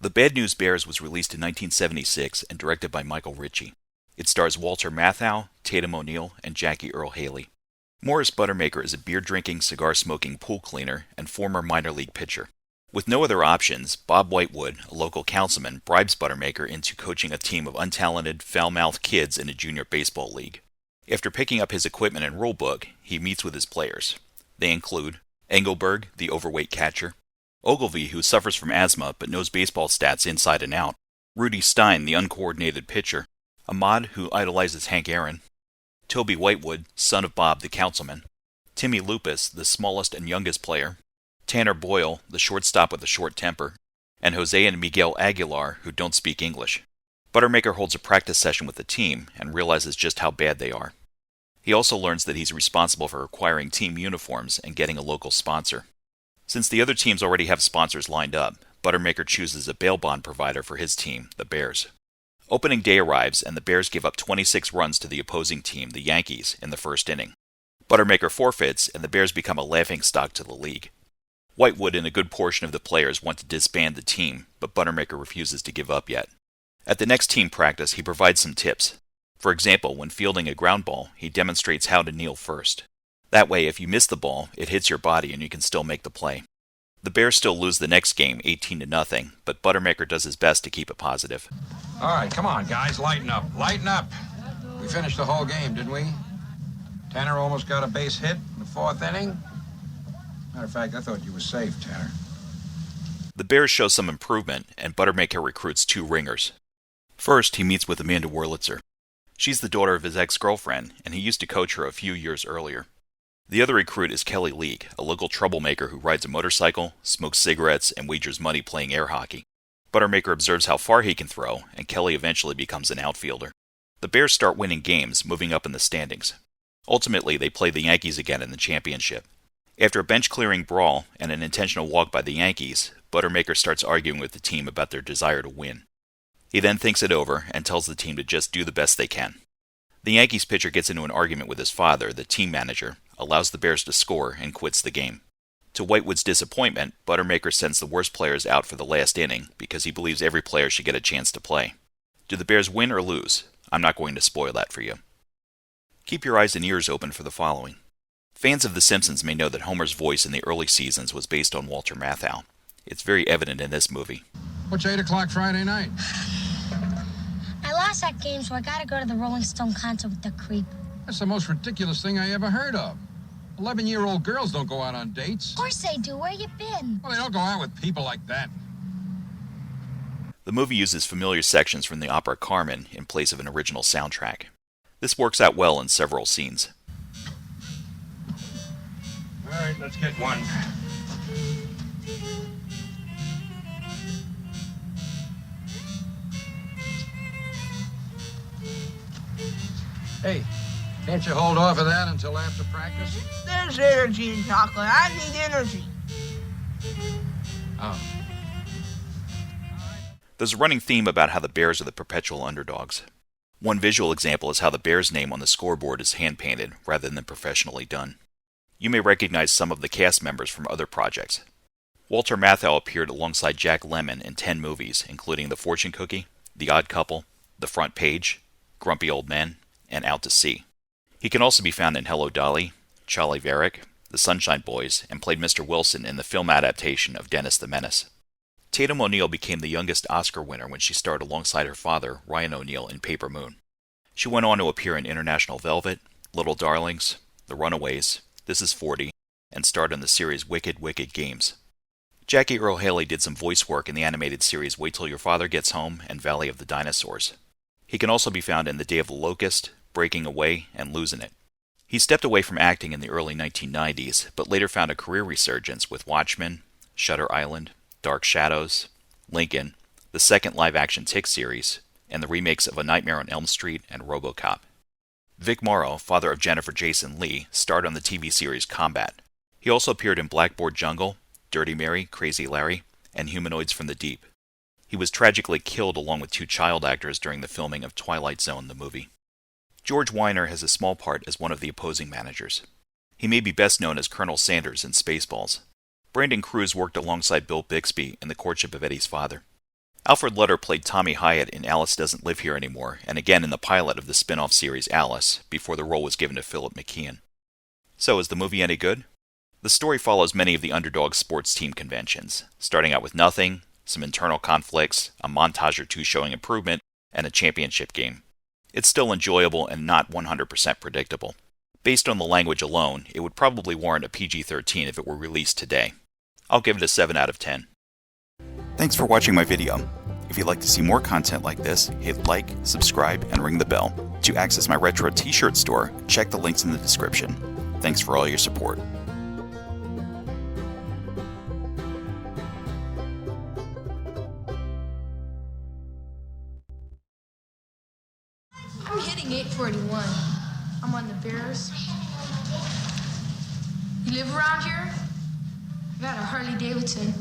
The Bad News Bears was released in 1976 and directed by Michael Ritchie. It stars Walter Matthau, Tatum O'Neal, and Jackie Earle Haley. Morris Buttermaker is a beer-drinking, cigar-smoking pool cleaner and former minor league pitcher. With no other options, Bob Whitewood, a local councilman, bribes Buttermaker into coaching a team of untalented, foul-mouthed kids in a junior baseball league. After picking up his equipment and rulebook, he meets with his players. They include Engelberg, the overweight catcher; Ogilvy, who suffers from asthma but knows baseball stats inside and out; Rudy Stein, the uncoordinated pitcher; Ahmad, who idolizes Hank Aaron; Toby Whitewood, son of Bob the councilman; Timmy Lupus, the smallest and youngest player; Tanner Boyle, the shortstop with a short temper; and Jose and Miguel Aguilar, who don't speak English. Buttermaker holds a practice session with the team and realizes just how bad they are. He also learns that he's responsible for acquiring team uniforms and getting a local sponsor. Since the other teams already have sponsors lined up, Buttermaker chooses a bail bond provider for his team, the Bears. Opening day arrives, and the Bears give up 26 runs to the opposing team, the Yankees, in the first inning. Buttermaker forfeits, and the Bears become a laughingstock to the league. Whitewood and a good portion of the players want to disband the team, but Buttermaker refuses to give up yet. At the next team practice, he provides some tips. For example, when fielding a ground ball, he demonstrates how to kneel first. That way, if you miss the ball, it hits your body and you can still make the play. The Bears still lose the next game 18-0, but Buttermaker does his best to keep it positive. All right, come on, guys, lighten up, lighten up. We finished the whole game, didn't we? Tanner almost got a base hit in the fourth inning. Matter of fact, I thought you were safe, Tanner. The Bears show some improvement, and Buttermaker recruits 2 ringers. First, he meets with Amanda Wurlitzer. She's the daughter of his ex-girlfriend, and he used to coach her a few years earlier. The other recruit is Kelly League, a local troublemaker who rides a motorcycle, smokes cigarettes, and wagers money playing air hockey. Buttermaker observes how far he can throw, and Kelly eventually becomes an outfielder. The Bears start winning games, moving up in the standings. Ultimately, they play the Yankees again in the championship. After a bench-clearing brawl and an intentional walk by the Yankees, Buttermaker starts arguing with the team about their desire to win. He then thinks it over and tells the team to just do the best they can. The Yankees pitcher gets into an argument with his father, the team manager, allows the Bears to score, and quits the game. To Whitewood's disappointment, Buttermaker sends the worst players out for the last inning because he believes every player should get a chance to play. Do the Bears win or lose? I'm not going to spoil that for you. Keep your eyes and ears open for the following. Fans of The Simpsons may know that Homer's voice in the early seasons was based on Walter Matthau. It's very evident in this movie. What's 8 o'clock Friday night? I lost that game, so I gotta go to the Rolling Stone concert with the creep. That's the most ridiculous thing I ever heard of. 11-year-old girls don't go out on dates. Of course they do. Where you been? Well, they don't go out with people like that. The movie uses familiar sections from the opera Carmen in place of an original soundtrack. This works out well in several scenes. All right, let's get one. Hey, can't you hold off of that until after practice? There's energy in chocolate. I need energy. Oh. There's a running theme about how the Bears are the perpetual underdogs. One visual example is how the Bears' name on the scoreboard is hand-painted rather than professionally done. You may recognize some of the cast members from other projects. Walter Matthau appeared alongside Jack Lemmon in 10 movies, including The Fortune Cookie, The Odd Couple, The Front Page, Grumpy Old Men, and Out to Sea. He can also be found in Hello Dolly, Charlie Varick, The Sunshine Boys, and played Mr. Wilson in the film adaptation of Dennis the Menace. Tatum O'Neal became the youngest Oscar winner when she starred alongside her father, Ryan O'Neal, in Paper Moon. She went on to appear in International Velvet, Little Darlings, The Runaways, This Is 40, and starred in the series Wicked, Wicked Games. Jackie Earle Haley did some voice work in the animated series Wait Till Your Father Gets Home and Valley of the Dinosaurs. He can also be found in The Day of the Locust, Breaking Away, and Losing It. He stepped away from acting in the early 1990s, but later found a career resurgence with Watchmen, Shutter Island, Dark Shadows, Lincoln, the second live-action Tick series, and the remakes of A Nightmare on Elm Street and RoboCop. Vic Morrow, father of Jennifer Jason Leigh, starred on the TV series Combat. He also appeared in Blackboard Jungle, Dirty Mary, Crazy Larry, and Humanoids from the Deep. He was tragically killed along with 2 child actors during the filming of Twilight Zone, the movie. George Weiner has a small part as one of the opposing managers. He may be best known as Colonel Sanders in Spaceballs. Brandon Cruz worked alongside Bill Bixby in The Courtship of Eddie's Father. Alfred Lutter played Tommy Hyatt in Alice Doesn't Live Here Anymore, and again in the pilot of the spin-off series Alice, before the role was given to Philip McKeon. So, is the movie any good? The story follows many of the underdog sports team conventions, starting out with nothing, some internal conflicts, a montage or two showing improvement, and a championship game. It's still enjoyable and not 100% predictable. Based on the language alone, it would probably warrant a PG-13 if it were released today. I'll give it a 7 out of 10. Thanks for watching my video. If you'd like to see more content like this, hit like, subscribe, and ring the bell. To access my retro t-shirt store, check the links in the description. Thanks for all your support. I'm hitting 841. I'm on the Bears. You live around here? I got a Harley Davidson.